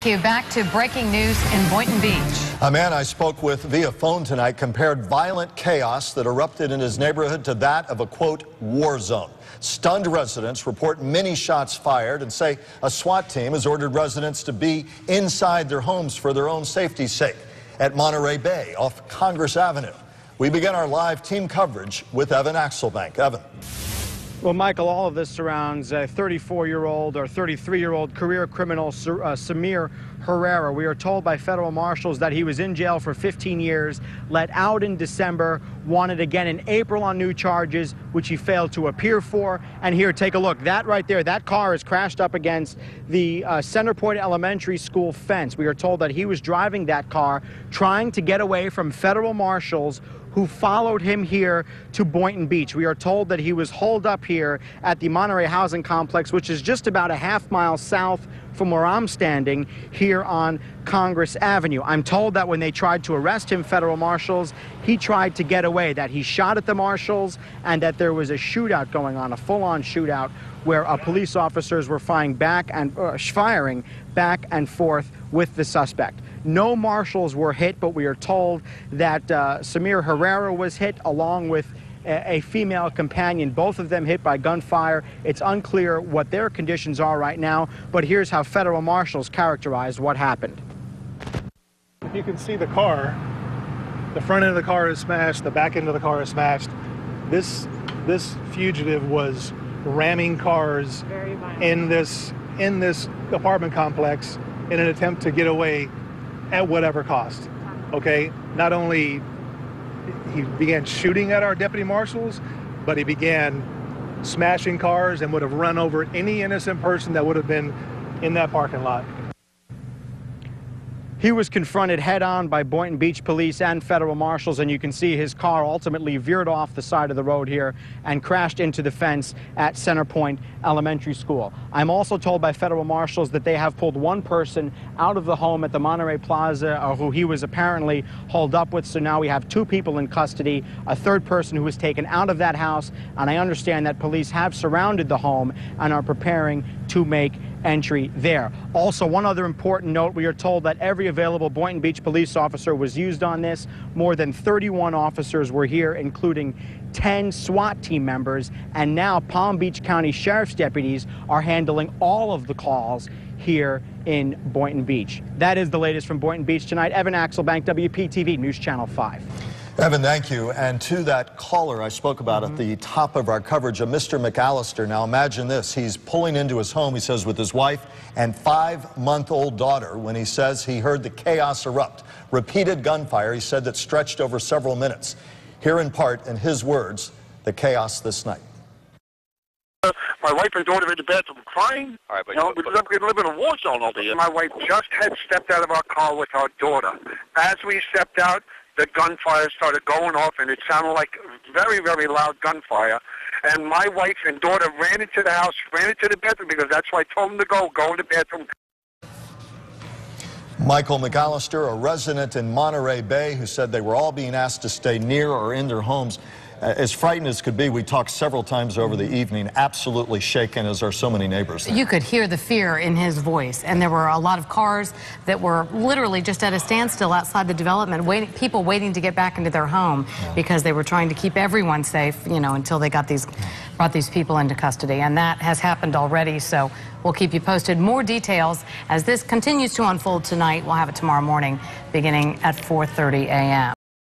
Back to breaking news in Boynton Beach. A man I spoke with via phone tonight compared violent chaos that erupted in his neighborhood to that of a, quote, war zone. Stunned residents report many shots fired and say a SWAT team has ordered residents to be inside their homes for their own safety's sake at Monterey Bay off Congress Avenue. We begin our live team coverage with Evan Axelbank. Evan. Well, Michael, all of this surrounds a 34-year-old or 33-year-old career criminal, Samir Herrera. We are told by federal marshals that he was in jail for 15 years, let out in December, wanted again in April on new charges, which he failed to appear for. And here, take a look. That right there, that car is crashed up against the Center Point Elementary School fence. We are told that he was driving that car, trying to get away from federal marshals who followed him here to Boynton Beach. We are told that he was holed up here at the Monterey Housing Complex, which is just about a half-mile south from where I'm standing here on Congress Avenue. I'm told that when they tried to arrest him, federal marshals, he tried to get away, that he shot at the marshals, and that there was a shootout going on, a full-on shootout, where police officers were firing back and forth with the suspect. No marshals were hit, but we are told that Samir Herrera was hit along with a female companion, both of them hit by gunfire. It's unclear what their conditions are right now, but here's how federal marshals characterized what happened. You can see the car. The front end of the car is smashed, the back end of the car is smashed. This fugitive was ramming cars in this apartment complex in an attempt to get away at whatever cost. Okay, not only he began shooting at our deputy marshals, but he began smashing cars and would have run over any innocent person that would have been in that parking lot. He was confronted head-on by Boynton Beach police and federal marshals, and you can see his car ultimately veered off the side of the road here and crashed into the fence at Center Point Elementary School. I'm also told by federal marshals that they have pulled one person out of the home at the Monterey Plaza, who he was apparently holed up with, so now we have two people in custody, a third person who was taken out of that house, and I understand that police have surrounded the home and are preparing to make entry there. Also, one other important note, we are told that every available Boynton Beach police officer was used on this. More than 31 officers were here, including 10 SWAT team members, and now Palm Beach County Sheriff's deputies are handling all of the calls here in Boynton Beach. That is the latest from Boynton Beach tonight. Evan Axelbank, WPTV News Channel 5. Evan, thank you. And to that caller I spoke about at the top of our coverage, a Mr. McAllister. Now imagine this. He's pulling into his home, he says, with his wife and 5-month-old daughter when he says he heard the chaos erupt. Repeated gunfire, he said, that stretched over several minutes. Here in part, in his words, the chaos this night. My wife and daughter in the bathroom crying. All right, but we live in a war zone over here. My wife just had stepped out of our car with our daughter. As we stepped out, the gunfire started going off, and it sounded like very, very loud gunfire. And my wife and daughter ran into the house, ran into the bathroom, because that's why I told them to go in the bathroom. Michael McAllister, a resident in Monterey Bay, who said they were all being asked to stay near or in their homes. As frightened as could be, we talked several times over the evening, absolutely shaken, as are so many neighbors there. You could hear the fear in his voice, and there were a lot of cars that were literally just at a standstill outside the development, people waiting to get back into their home because they were trying to keep everyone safe, you know, until they got brought these people into custody. And that has happened already, so we'll keep you posted. More details as this continues to unfold tonight. We'll have it tomorrow morning beginning at 4:30 a.m.